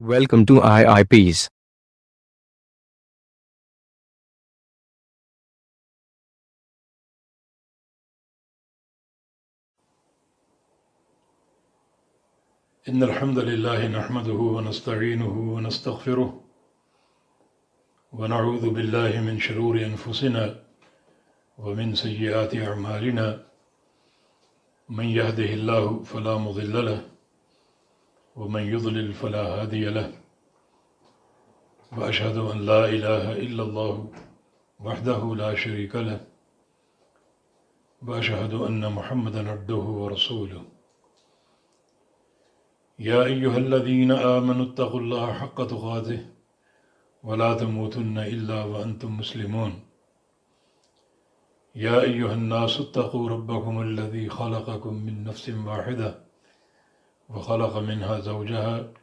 Welcome to IIPs. إن الحمد لله نحمده ونستعينه ونستغفره ونعوذ بالله من شرور أنفسنا ومن سيئات أعمالنا من يهده الله فلا مضل له ومن يضلل فلا هادي له وأشهد أن لا إله إلا الله وحده لا شريك له وأشهد أن محمدا عبده ورسوله يا أيها الذين آمنوا اتقوا الله حق تقاته ولا تموتن إلا وأنتم مسلمون يا أيها الناس اتقوا ربكم الذي خلقكم من نفس واحدة وخلق منها زوجها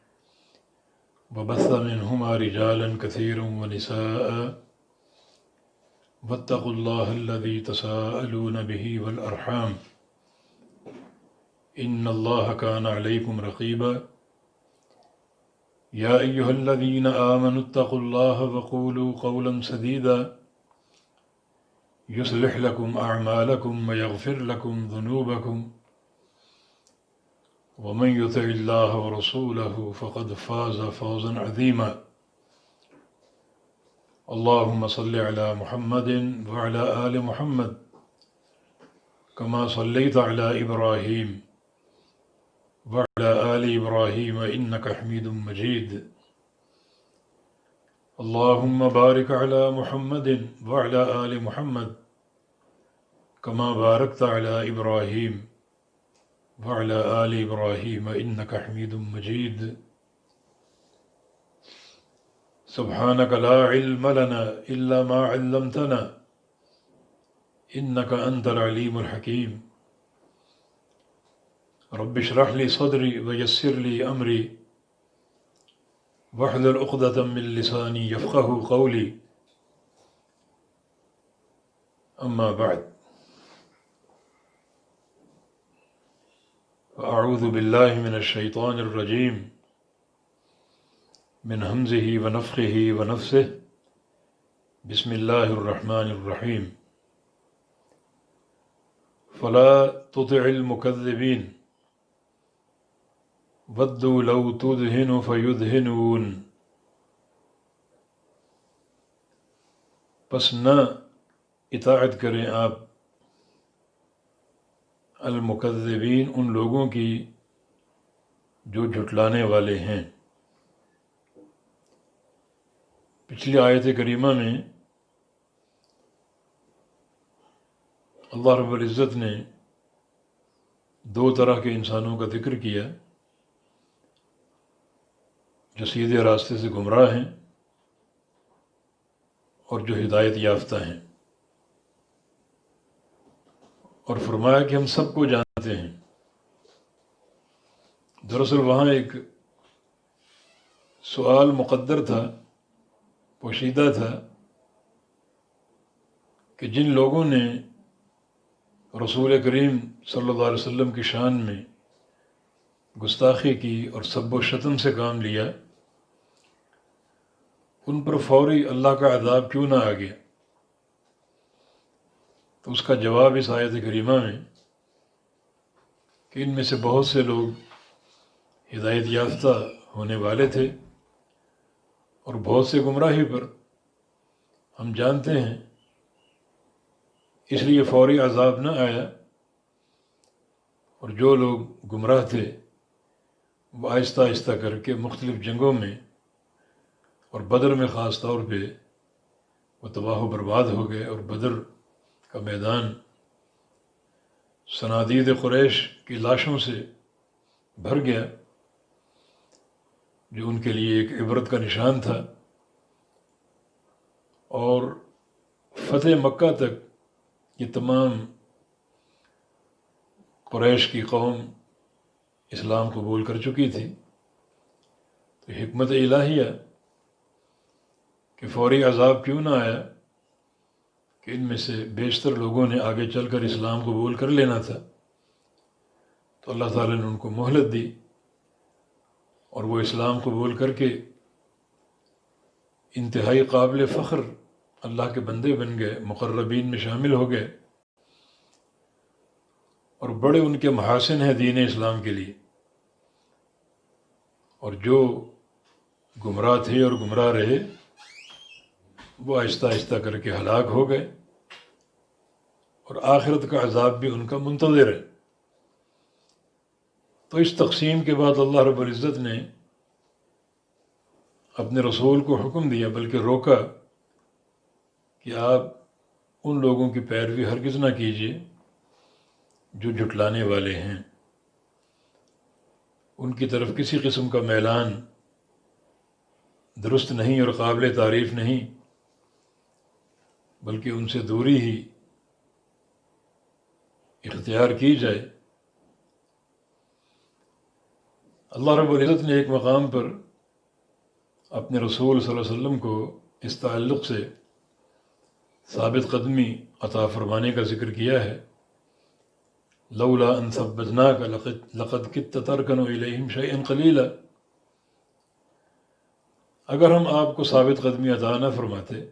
وبث منهما رجالا كثيرا ونساء واتقوا الله الذي تساءلون به والأرحام إن الله كان عليكم رقيبا يا أيها الذين آمنوا اتقوا الله وقولوا قولا سديدا يصلح لكم أعمالكم ويغفر لكم ذنوبكم ومن يطع الله ورسوله فقد فاز فوزا عظيما اللهم صل على محمد وعلى آل محمد كما صليت على إبراهيم وعلى آل إبراهيم إنك حميد مجيد اللهم بارك على محمد وعلى آل محمد كما باركت على إبراهيم وعلى آل إبراهيم إنك حميد مجيد سبحانك لا علم لنا إلا ما علمتنا إنك أنت العليم الحكيم رب اشرح لي صدري ويسر لي أمري واحلل عقدة من لساني يفقه قولي أما بعد فأعوذ بالله من الشيطان الرجيم من همزه ونفخه ونفسه بسم الله الرحمن الرحيم فلا تطع المكذبين ودوا لو تدهن فيدهنون پس نہ اطاعت کریں آپ المکذبین ان لوگوں کی جو جھٹلانے والے ہیں۔ پچھلی آیت کریمہ میں اللہ رب العزت نے دو طرح کے انسانوں کا ذکر کیا جو سیدھے راستے سے گمراہ ہیں اور جو ہدایت یافتہ ہیں، اور فرمایا کہ ہم سب کو جانتے ہیں۔ دراصل وہاں ایک سوال مقدر تھا، پوشیدہ تھا، کہ جن لوگوں نے رسول کریم صلی اللہ علیہ وسلم کی شان میں گستاخی کی اور سب و شتم سے کام لیا، ان پر فوری اللہ کا عذاب کیوں نہ آ گیا؟ تو اس کا جواب اس آیت کریمہ میں کہ ان میں سے بہت سے لوگ ہدایت یافتہ ہونے والے تھے اور بہت سے گمراہی پر ہم جانتے ہیں، اس لیے فوری عذاب نہ آیا، اور جو لوگ گمراہ تھے وہ آہستہ آہستہ کر کے مختلف جنگوں میں اور بدر میں خاص طور پہ وہ تباہ و برباد ہو گئے، اور بدر کا میدان صنادید قریش کی لاشوں سے بھر گیا، جو ان کے لیے ایک عبرت کا نشان تھا۔ اور فتح مکہ تک یہ تمام قریش کی قوم اسلام قبول کر چکی تھی، تو حکمت الہیہ کہ فوری عذاب کیوں نہ آیا کہ ان میں سے بیشتر لوگوں نے آگے چل کر اسلام قبول کر لینا تھا، تو اللہ تعالیٰ نے ان کو مہلت دی اور وہ اسلام قبول کر کے انتہائی قابل فخر اللہ کے بندے بن گئے، مقربین میں شامل ہو گئے، اور بڑے ان کے محاسن ہیں دین اسلام کے لیے۔ اور جو گمراہ تھے اور گمراہ رہے، وہ آہستہ آہستہ کر کے ہلاک ہو گئے، اور آخرت کا عذاب بھی ان کا منتظر ہے۔ تو اس تقسیم کے بعد اللہ رب العزت نے اپنے رسول کو حکم دیا، بلکہ روکا کہ آپ ان لوگوں کی پیروی ہرگز نہ کیجیے جو جھٹلانے والے ہیں، ان کی طرف کسی قسم کا میلان درست نہیں اور قابل تعریف نہیں، بلکہ ان سے دوری ہی اختیار کی جائے۔ اللہ رب العزت نے ایک مقام پر اپنے رسول صلی اللہ علیہ وسلم کو اس تعلق سے ثابت قدمی عطا فرمانے کا ذکر کیا ہے، لولا ان ثبتناک لقد کدت ترکن الیہم شیئا قلیلا۔ اگر ہم آپ کو ثابت قدمی عطا نہ فرماتے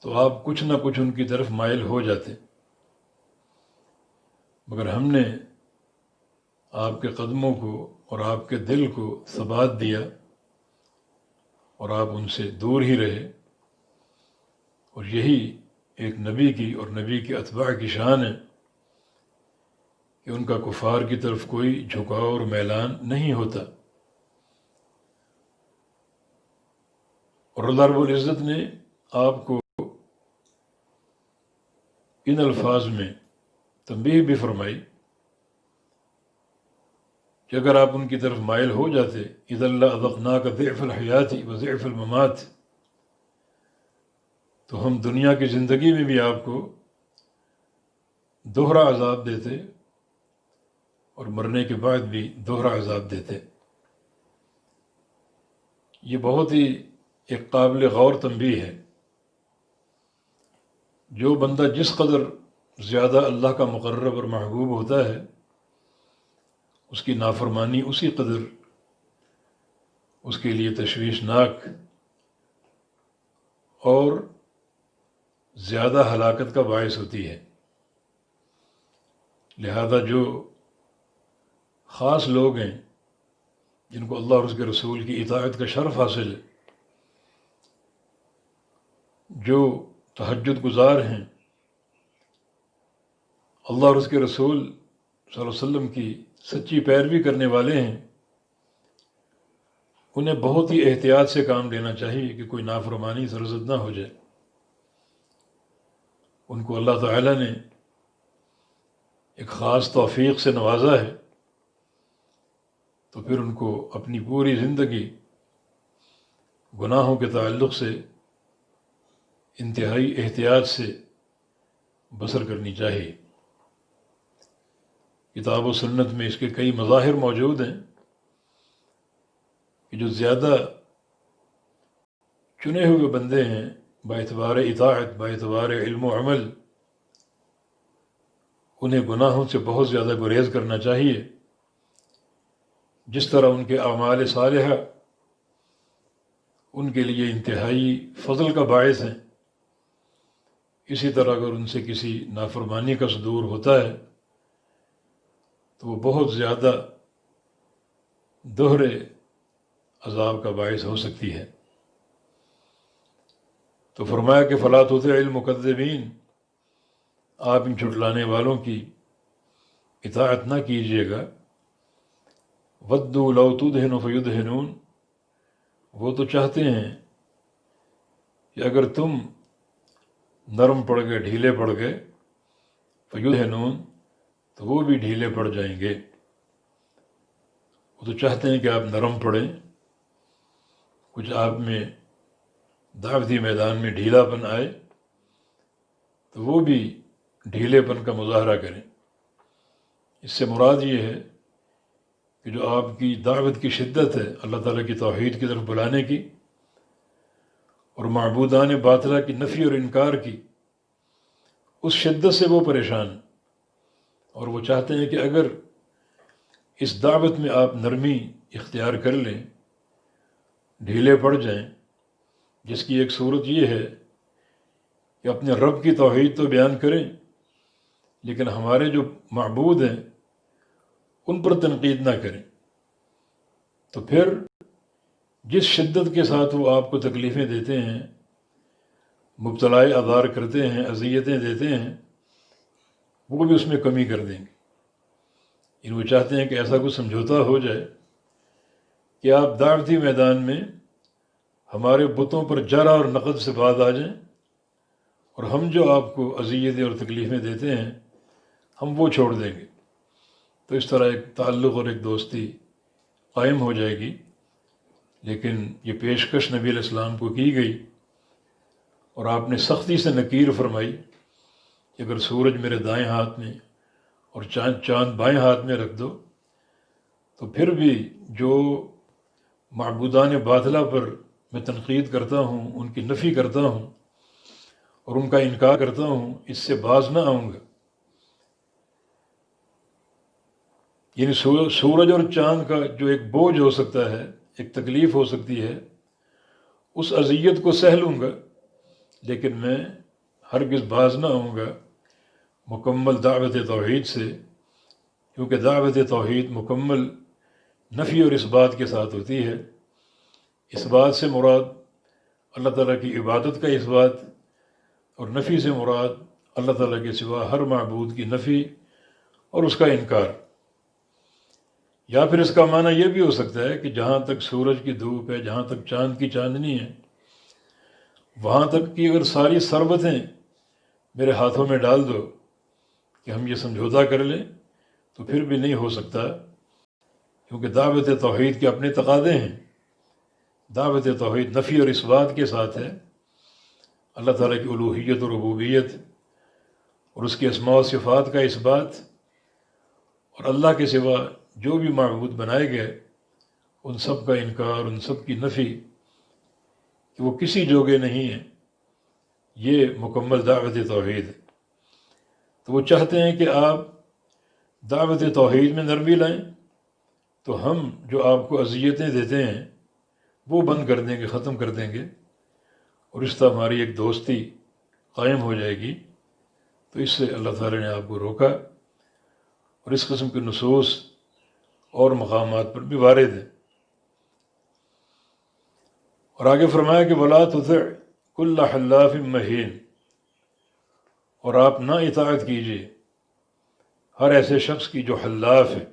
تو آپ کچھ نہ کچھ ان کی طرف مائل ہو جاتے، مگر ہم نے آپ کے قدموں کو اور آپ کے دل کو ثبات دیا، اور آپ ان سے دور ہی رہے۔ اور یہی ایک نبی کی اور نبی کے اتباع کی شان ہے کہ ان کا کفار کی طرف کوئی جھکاؤ اور میلان نہیں ہوتا۔ اور اللہ رب العزت نے آپ کو ان الفاظ میں تنبیہ بھی فرمائی کہ اگر آپ ان کی طرف مائل ہو جاتے، اذا لأذقناک ضعف الحیات وضعف الممات، تو ہم دنیا کی زندگی میں بھی آپ کو دوہرا عذاب دیتے اور مرنے کے بعد بھی دوہرا عذاب دیتے۔ یہ بہت ہی ایک قابل غور تنبیہ ہے۔ جو بندہ جس قدر زیادہ اللہ کا مقرب اور محبوب ہوتا ہے، اس کی نافرمانی اسی قدر اس کے لیے تشویشناک اور زیادہ ہلاکت کا باعث ہوتی ہے۔ لہذا جو خاص لوگ ہیں جن کو اللہ اور اس کے رسول کی اطاعت کا شرف حاصل ہے، جو تہجد گزار ہیں، اللہ اور اس کے رسول صلی اللہ علیہ وسلم کی سچی پیروی کرنے والے ہیں، انہیں بہت ہی احتیاط سے کام لینا چاہیے کہ کوئی نافرمانی سرزد نہ ہو جائے۔ ان کو اللہ تعالیٰ نے ایک خاص توفیق سے نوازا ہے، تو پھر ان کو اپنی پوری زندگی گناہوں کے تعلق سے انتہائی احتیاط سے بسر کرنی چاہیے۔ کتاب و سنت میں اس کے کئی مظاہر موجود ہیں کہ جو زیادہ چنے ہوئے بندے ہیں باعتبار اطاعت، باعتبار علم و عمل، انہیں گناہوں سے بہت زیادہ گریز کرنا چاہیے۔ جس طرح ان کے اعمال صالحہ ان کے لیے انتہائی فضل کا باعث ہیں، اسی طرح اگر ان سے کسی نافرمانی کا صدور ہوتا ہے تو وہ بہت زیادہ دوہرے عذاب کا باعث ہو سکتی ہے۔ تو فرمایا کہ فلا تطع المکذبین، آپ ان جھٹلانے والوں کی اطاعت نہ کیجیے گا۔ ودوا لو تدہن فیدہنون، وہ تو چاہتے ہیں کہ اگر تم نرم پڑ گئے، ڈھیلے پڑ گئے، فیدہنون، تو وہ بھی ڈھیلے پڑ جائیں گے۔ وہ تو چاہتے ہیں کہ آپ نرم پڑیں، کچھ آپ میں دعوتی میدان میں ڈھیلا پن آئے تو وہ بھی ڈھیلے پن کا مظاہرہ کریں۔ اس سے مراد یہ ہے کہ جو آپ کی دعوت کی شدت ہے اللہ تعالیٰ کی توحید کی طرف بلانے کی اور معبودان باطلہ کی نفی اور انکار کی، اس شدت سے وہ پریشان ہیں، اور وہ چاہتے ہیں کہ اگر اس دعوت میں آپ نرمی اختیار کر لیں، ڈھیلے پڑ جائیں، جس کی ایک صورت یہ ہے کہ اپنے رب کی توحید تو بیان کریں، لیکن ہمارے جو معبود ہیں ان پر تنقید نہ کریں۔ تو پھر جس شدت کے ساتھ وہ آپ کو تکلیفیں دیتے ہیں، مبتلائے آزار کرتے ہیں، اذیتیں دیتے ہیں، وہ بھی اس میں کمی کر دیں گے۔ وہ چاہتے ہیں کہ ایسا کچھ سمجھوتا ہو جائے کہ آپ دعوتی میدان میں ہمارے بتوں پر جرح اور نقد سے باز آ جائیں، اور ہم جو آپ کو اذیتیں اور تکلیفیں دیتے ہیں ہم وہ چھوڑ دیں گے۔ تو اس طرح ایک تعلق اور ایک دوستی قائم ہو جائے گی۔ لیکن یہ پیشکش نبی علیہ السلام کو کی گئی، اور آپ نے سختی سے نکیر فرمائی کہ اگر سورج میرے دائیں ہاتھ میں اور چاند بائیں ہاتھ میں رکھ دو، تو پھر بھی جو معبودان باطلہ پر میں تنقید کرتا ہوں، ان کی نفی کرتا ہوں اور ان کا انکار کرتا ہوں، اس سے باز نہ آؤں گا۔ یعنی سورج اور چاند کا جو ایک بوجھ ہو سکتا ہے، ایک تکلیف ہو سکتی ہے، اس اذیت کو سہ لوں گا، لیکن میں ہرگز باز نہ آؤں گا مکمل دعوت توحید سے، کیونکہ دعوت توحید مکمل نفی اور اثبات کے ساتھ ہوتی ہے۔ اثبات سے مراد اللہ تعالیٰ کی عبادت کا اثبات، اور نفی سے مراد اللہ تعالیٰ کے سوا ہر معبود کی نفی اور اس کا انکار۔ یا پھر اس کا معنی یہ بھی ہو سکتا ہے کہ جہاں تک سورج کی دھوپ ہے، جہاں تک چاند کی چاندنی ہے، وہاں تک کی اگر ساری ثروتیں میرے ہاتھوں میں ڈال دو کہ ہم یہ سمجھوتا کر لیں، تو پھر بھی نہیں ہو سکتا، کیونکہ دعوت توحید کے اپنے تقاضے ہیں۔ دعوت توحید نفی اور اثبات کے ساتھ ہے، اللہ تعالیٰ کی الوہیت اور ربوبیت اور اس کے اسماء و صفات کا اثبات، اور اللہ کے سوا جو بھی معبود بنائے گئے ان سب کا انکار، ان سب کی نفی کہ وہ کسی جوگے نہیں ہیں۔ یہ مکمل دعوت توحید ہے۔ تو وہ چاہتے ہیں کہ آپ دعوت توحید میں نرمی لائیں، تو ہم جو آپ کو اذیتیں دیتے ہیں وہ بند کر دیں گے، ختم کر دیں گے، اور اس طرح ہماری ایک دوستی قائم ہو جائے گی۔ تو اس سے اللہ تعالیٰ نے آپ کو روکا، اور اس قسم کے نصوص اور مقامات پر بھی وارد ہے۔ اور آگے فرمایا کہ وَلَا تُطِعْ كُلَّ حَلَّافٍ مَّهِينٍ، اور آپ نہ اطاعت کیجیے ہر ایسے شخص کی جو حلاف ہے۔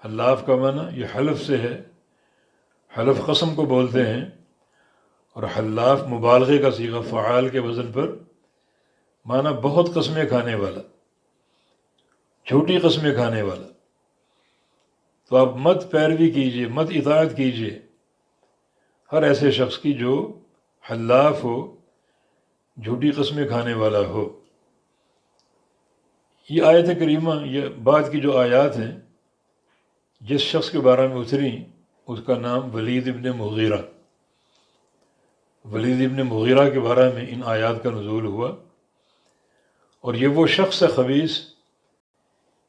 حلاف کا معنی یہ حلف سے ہے، حلف قسم کو بولتے ہیں، اور حلاف مبالغے کا صیغہ فعال کے وزن پر، معنی بہت قسمیں کھانے والا، جھوٹی قسمیں کھانے والا۔ تو آپ مت پیروی کیجیے، مت اطاعت کیجیے ہر ایسے شخص کی جو حلاف ہو، جھوٹی قسمیں کھانے والا ہو۔ یہ آیت کریمہ، یہ بعد کی جو آیات ہیں، جس شخص کے بارے میں اتری اس کا نام ولید ابن مغیرہ، ولید ابن مغیرہ کے بارے میں ان آیات کا نزول ہوا۔ اور یہ وہ شخص ہے خبیث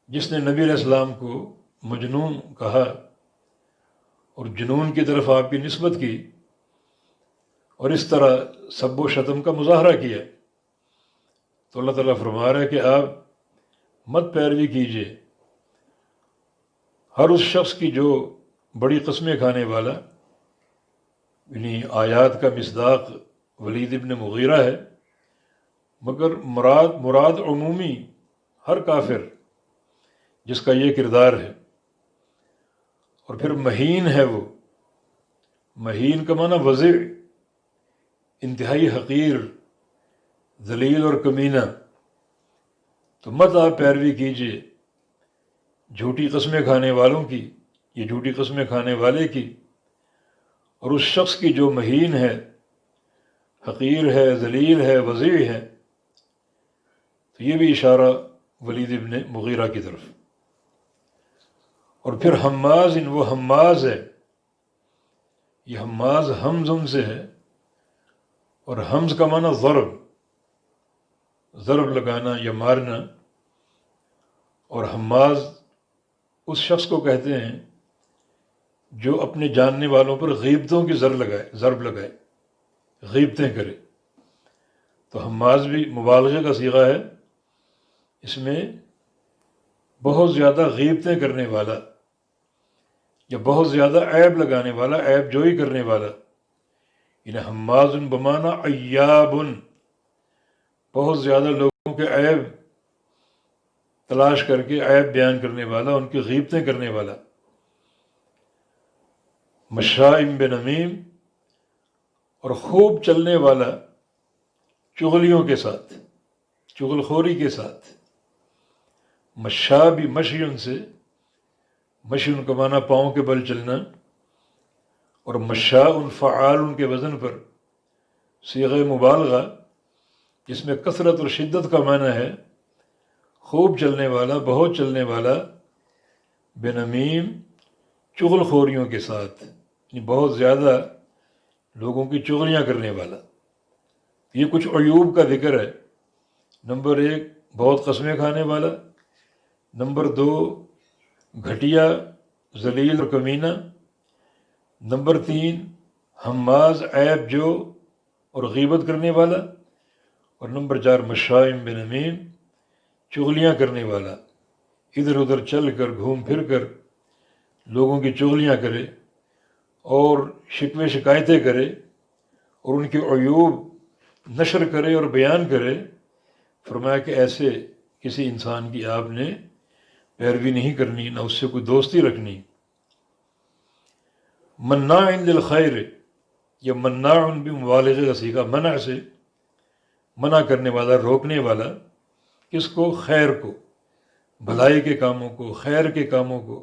جس نے نبی علیہ السلام کو مجنون کہا اور جنون کی طرف آپ کی نسبت کی، اور اس طرح سب و شتم کا مظاہرہ کیا۔ تو اللہ تعالیٰ فرما رہا ہے کہ آپ مت پیروی کیجیے ہر اس شخص کی جو بڑی قسمیں کھانے والا، یعنی آیات کا مصداق ولید ابن مغیرہ ہے، مگر مراد عمومی ہر کافر جس کا یہ کردار ہے۔ اور پھر مہین ہے، وہ مہین کا معنی وضع، انتہائی حقیر، ذلیل اور کمینہ۔ تو مت آپ پیروی کیجیے جھوٹی قسمیں کھانے والوں کی، یہ جھوٹی قسمیں کھانے والے کی، اور اس شخص کی جو مہین ہے، حقیر ہے، ذلیل ہے، وضع ہے۔ تو یہ بھی اشارہ ولید ابن مغیرہ کی طرف۔ اور پھر حماز، وہ حماز ہے، یہ حماز حمزم سے ہے، اور حمز کا معنی ضرب لگانا یا مارنا، اور حماز اس شخص کو کہتے ہیں جو اپنے جاننے والوں پر غیبتوں کی ضرب لگائے، غیبتیں کرے۔ تو حماز بھی مبالغے کا صیغہ ہے، اس میں بہت زیادہ غیبتیں کرنے والا یا بہت زیادہ عیب لگانے والا، عیب جوئی کرنے والا، یعنی حماز بمانا عیاب، بہت زیادہ لوگوں کے عیب تلاش کر کے عیب بیان کرنے والا، ان کی غیبتیں کرنے والا۔ مشائم بنمیم، اور خوب چلنے والا چغلیوں کے ساتھ، چغل خوری کے ساتھ۔ مشا بھی مشیون سے، مشیون کا معنی پاؤں کے بل چلنا، اور مشاء فعال کے وزن پر صیغہ مبالغہ جس میں کثرت اور شدت کا معنی ہے، خوب چلنے والا، بہت چلنے والا، بنمیم چغل خوریوں کے ساتھ، یعنی بہت زیادہ لوگوں کی چغلیاں کرنے والا۔ یہ کچھ عیوب کا ذکر ہے۔ نمبر 1 بہت قسمیں کھانے والا، نمبر 2 گھٹیا، ذلیل اور کمینہ، نمبر 3 حماز عیب جو اور غیبت کرنے والا، اور نمبر 4 مشائم بنمیم چغلیاں کرنے والا، ادھر ادھر چل کر گھوم پھر کر لوگوں کی چغلیاں کرے اور شکوے شکایتیں کرے اور ان کے عیوب نشر کرے اور بیان کرے۔ فرمایا کہ ایسے کسی انسان کی آپ نے پیروی نہیں کرنی، نہ اس سے کوئی دوستی رکھنی۔ مناع للخیر، یہ مناع بھی مبالغے کا صیغہ، منع سے منع کرنے والا، روکنے والا، کس کو؟ خیر کو، بھلائی کے کاموں کو، خیر کے کاموں کو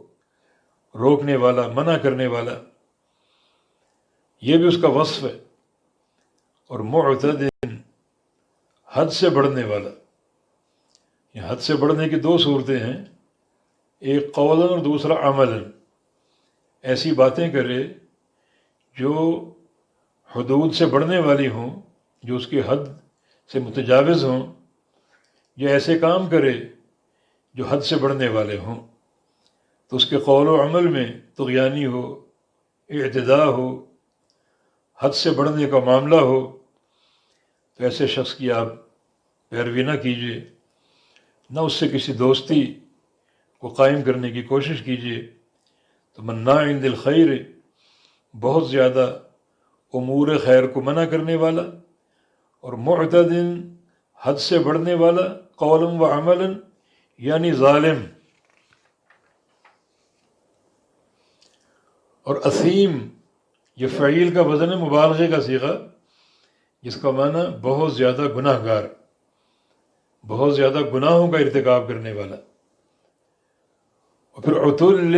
روکنے والا، منع کرنے والا، یہ بھی اس کا وصف ہے۔ اور معتد، حد سے بڑھنے والا۔ یہ حد سے بڑھنے کی 2 صورتیں ہیں، ایک قولاً اور دوسرا عملاً۔ ایسی باتیں کرے جو حدود سے بڑھنے والی ہوں، جو اس کی حد سے متجاوز ہوں، یا ایسے کام کرے جو حد سے بڑھنے والے ہوں، تو اس کے قول و عمل میں طغیانی ہو، اعتداء ہو، حد سے بڑھنے کا معاملہ ہو، تو ایسے شخص کی آپ پیروی نہ کیجیے، نہ اس سے کسی دوستی کو قائم کرنے کی کوشش کیجیے۔ تو مناع للخیر، بہت زیادہ امور خیر کو منع کرنے والا، اور معتد، حد سے بڑھنے والا، قولا و عملا، یعنی ظالم۔ اور اثیم، یہ فعیل کا وزن ہے، مبالغے کا صیغہ، جس کا معنی بہت زیادہ گناہ گار، بہت زیادہ گناہوں کا ارتکاب کرنے والا۔ اور پھر عتل،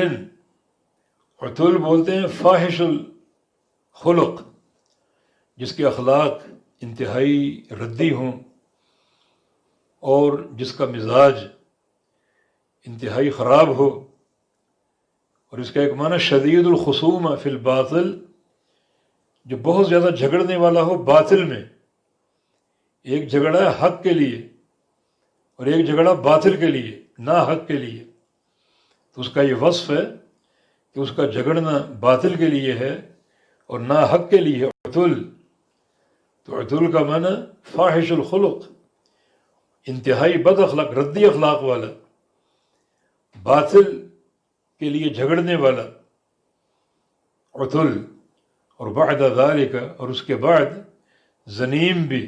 عتل بولتے ہیں فاحش الخلق، جس کے اخلاق انتہائی ردی ہوں اور جس کا مزاج انتہائی خراب ہو۔ اور اس کا ایک معنی شدید الخصومہ فی الباطل، جو بہت زیادہ جھگڑنے والا ہو باطل میں۔ ایک جھگڑا ہے حق کے لیے اور ایک جھگڑا باطل کے لیے، نا حق کے لیے، تو اس کا یہ وصف ہے کہ اس کا جھگڑنا باطل کے لیے ہے اور نا حق کے لیے عتل۔ تو عتل کا معنی فاحش الخلق، انتہائی بد اخلاق، ردی اخلاق والا، باطل کے لیے جھگڑنے والا، عتل۔ اور بعد ذالک، اور اس کے بعد زنیم بھی۔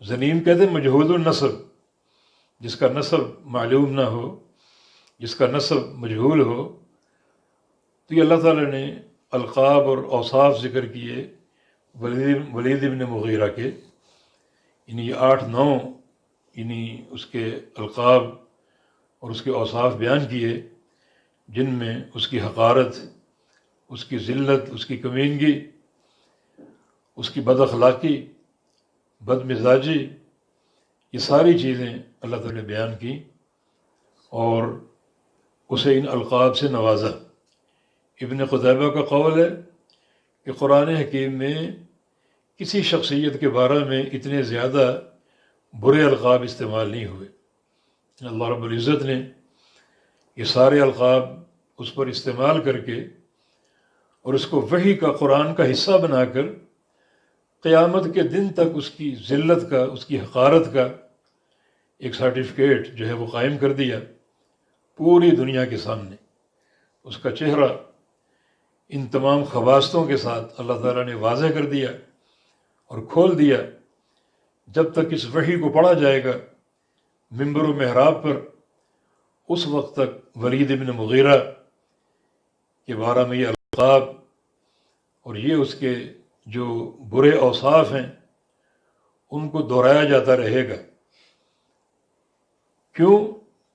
زنیم کہتے ہیں مجہول النسب، جس کا نسب معلوم نہ ہو، جس کا نسب مجہول ہو۔ تو یہ اللہ تعالیٰ نے القاب اور اوصاف ذکر کیے ولید ابن مغیرہ کے، یعنی یہ 8-9 یعنی اس کے القاب اور اس کے اوصاف بیان کیے، جن میں اس کی حقارت، اس کی ذلت، اس کی کمینگی، اس کی بد اخلاقی، بد مزاجی، یہ ساری چیزیں اللہ تعالیٰ نے بیان کی اور اسے ان القاب سے نوازا۔ ابن قتیبہ کا قول ہے کہ قرآن حکیم میں کسی شخصیت کے بارے میں اتنے زیادہ برے القاب استعمال نہیں ہوئے۔ اللہ رب العزت نے یہ سارے القاب اس پر استعمال کر کے اور اس کو وحی کا، قرآن کا حصہ بنا کر قیامت کے دن تک اس کی ذلت کا، اس کی حقارت کا ایک سرٹیفکیٹ جو ہے وہ قائم کر دیا پوری دنیا کے سامنے۔ اس کا چہرہ ان تمام خباستوں کے ساتھ اللہ تعالیٰ نے واضح کر دیا اور کھول دیا۔ جب تک اس وحی کو پڑھا جائے گا منبر و محراب پر، اس وقت تک ولید بن مغیرہ کے بارے میں یہ القاب اور یہ اس کے جو برے اوصاف ہیں ان کو دہرایا جاتا رہے گا۔ کیوں؟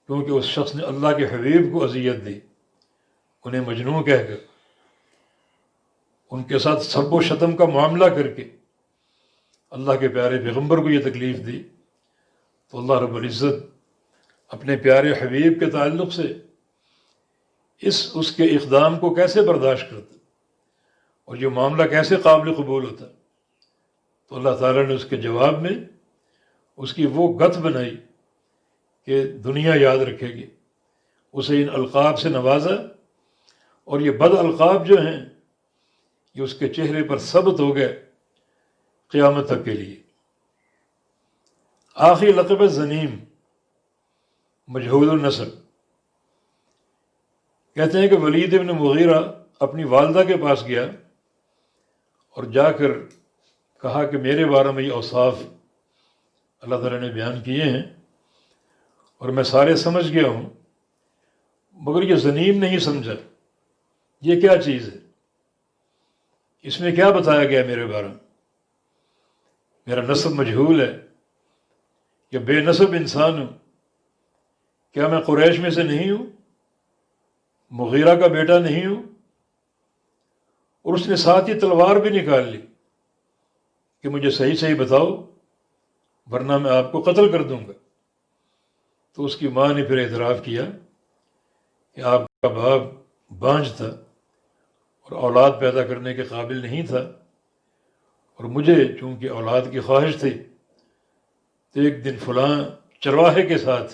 کیونکہ اس شخص نے اللہ کے حبیب کو اذیت دی، انہیں مجنون کہہ کر، ان کے ساتھ سب و شتم کا معاملہ کر کے اللہ کے پیارے پیغمبر کو یہ تکلیف دی۔ تو اللہ رب العزت اپنے پیارے حبیب کے تعلق سے اس کے اقدام کو کیسے برداشت کرتا اور یہ معاملہ کیسے قابل قبول ہوتا؟ تو اللہ تعالیٰ نے اس کے جواب میں اس کی وہ گت بنائی کہ دنیا یاد رکھے گی، اسے ان القاب سے نوازا، اور یہ بد القاب جو ہیں یہ اس کے چہرے پر ثبت ہو گئے قیامت تک کے لیے۔ آخری لقب زنیم، مجہول النسب۔ کہتے ہیں کہ ولید بن مغیرہ اپنی والدہ کے پاس گیا اور جا کر کہا کہ میرے بارے میں یہ اوصاف اللہ تعالیٰ نے بیان کیے ہیں اور میں سارے سمجھ گیا ہوں، مگر یہ زنیم نہیں سمجھا، یہ کیا چیز ہے، اس میں کیا بتایا گیا میرے بارے میں؟ میرا نسب مجہول ہے، یا بے نسب انسان ہوں، کیا میں قریش میں سے نہیں ہوں، مغیرہ کا بیٹا نہیں ہوں؟ اور اس نے ساتھ ہی تلوار بھی نکال لی کہ مجھے صحیح صحیح بتاؤ ورنہ میں آپ کو قتل کر دوں گا۔ تو اس کی ماں نے پھر اعتراف کیا کہ آپ کا باپ بانجھ تھا اور اولاد پیدا کرنے کے قابل نہیں تھا، اور مجھے چونکہ اولاد کی خواہش تھی تو ایک دن فلاں چرواہے کے ساتھ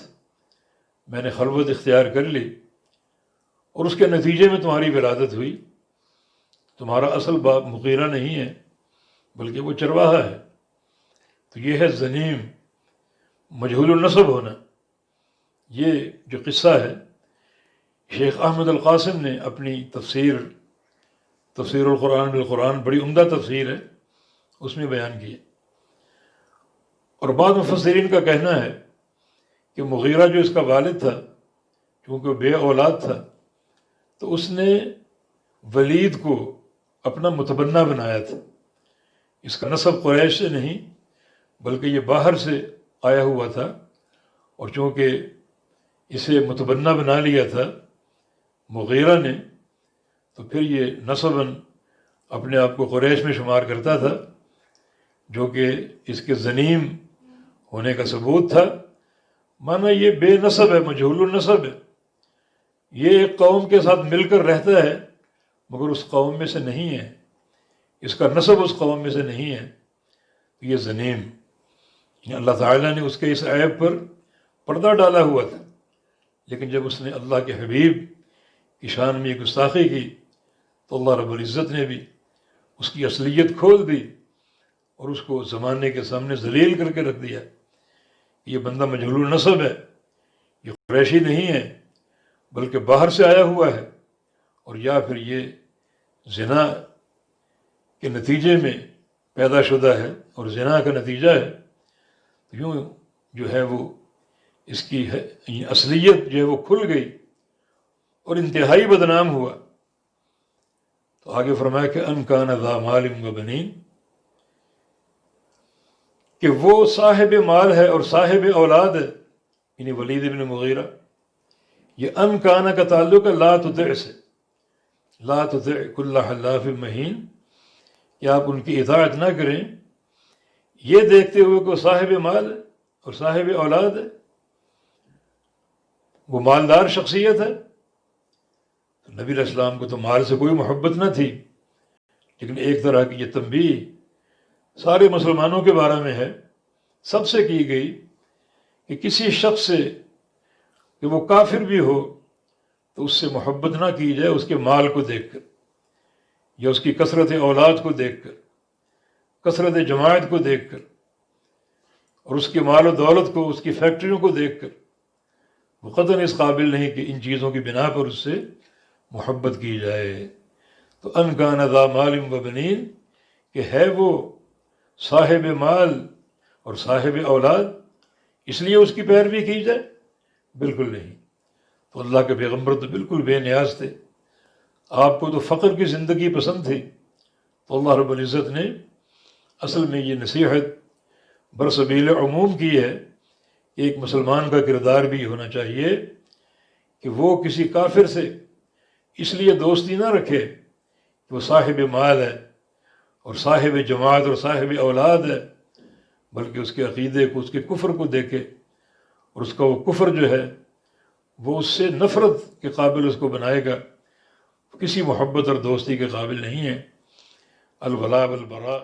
میں نے خلوت اختیار کر لی، اور اس کے نتیجے میں تمہاری ولادت ہوئی۔ تمہارا اصل باپ مغیرہ نہیں ہے بلکہ وہ چرواہا ہے۔ تو یہ ہے زنیم، مجہول النسب ہونا۔ یہ جو قصہ ہے شیخ احمد القاسم نے اپنی تفسیر القرآن بالقرآن، بڑی عمدہ تفسیر ہے، اس میں بیان کیا۔ اور بعض مفسرین کا کہنا ہے کہ مغیرہ جو اس کا والد تھا، چونکہ بے اولاد تھا، تو اس نے ولید کو اپنا متبنہ بنایا تھا۔ اس کا نسب قریش سے نہیں بلکہ یہ باہر سے آیا ہوا تھا، اور چونکہ اسے متبنہ بنا لیا تھا مغیرہ نے، تو پھر یہ نسباً اپنے آپ کو قریش میں شمار کرتا تھا، جو کہ اس کے زنیم ہونے کا ثبوت تھا۔ مانا یہ بے نسب ہے، مجہول النسب ہے، یہ ایک قوم کے ساتھ مل کر رہتا ہے مگر اس قوم میں سے نہیں ہے، اس کا نسب اس قوم میں سے نہیں ہے، تو یہ زنیم۔ اللہ تعالیٰ نے اس کے اس عیب پر پردہ ڈالا ہوا تھا، لیکن جب اس نے اللہ کے حبیب کی شان میں گستاخی کی تو اللہ رب العزت نے بھی اس کی اصلیت کھول دی اور اس کو زمانے کے سامنے ذلیل کر کے رکھ دیا۔ یہ بندہ مجہول النسب ہے، یہ قریشی نہیں ہے بلکہ باہر سے آیا ہوا ہے، اور یا پھر یہ زنا کے نتیجے میں پیدا شدہ ہے اور زنا کا نتیجہ ہے۔ یوں جو ہے وہ اس کی اصلیت جو ہے وہ کھل گئی اور انتہائی بدنام ہوا۔ تو آگے فرمایا کہ ان کان ذا مال و بنین، کہ وہ صاحب مال ہے اور صاحب اولاد ہے، یعنی ولید بن مغیرہ۔ یہ ان کانا کا تعلق ہے لا تطع سے، لا تطع کل حلاف مہین، کہ آپ ان کی اطاعت نہ کریں یہ دیکھتے ہوئے کہ وہ صاحب مال ہے اور صاحب اولاد ہے، وہ مالدار شخصیت ہے۔ نبی علیہ السلام کو تو مال سے کوئی محبت نہ تھی، لیکن ایک طرح کی یہ تنبیہ سارے مسلمانوں کے بارے میں ہے، سب سے کی گئی کہ کسی شخص سے کہ وہ کافر بھی ہو تو اس سے محبت نہ کی جائے اس کے مال کو دیکھ کر، یا اس کی کثرت اولاد کو دیکھ کر، کثرت جماعت کو دیکھ کر، اور اس کے مال و دولت کو، اس کی فیکٹریوں کو دیکھ کر وہ قطعاً اس قابل نہیں کہ ان چیزوں کی بنا پر اس سے محبت کی جائے۔ تو ان کان ذا مال و بنین، کہ ہے وہ صاحب مال اور صاحب اولاد، اس لیے اس کی پیروی کی جائے؟ بالکل نہیں۔ تو اللہ کے پیغمبر تو بالکل بے نیاز تھے، آپ کو تو فقر کی زندگی پسند تھی، تو اللہ رب العزت نے اصل میں یہ نصیحت برسبیل عموم کی ہے کہ ایک مسلمان کا کردار بھی ہونا چاہیے کہ وہ کسی کافر سے اس لیے دوستی نہ رکھے کہ وہ صاحب مال ہے اور صاحب جماعت اور صاحب اولاد ہے، بلکہ اس کے عقیدے کو، اس کے کفر کو دیکھے، اور اس کا وہ کفر جو ہے وہ اس سے نفرت کے قابل اس کو بنائے گا، کسی محبت اور دوستی کے قابل نہیں ہے۔ الولاء والبراء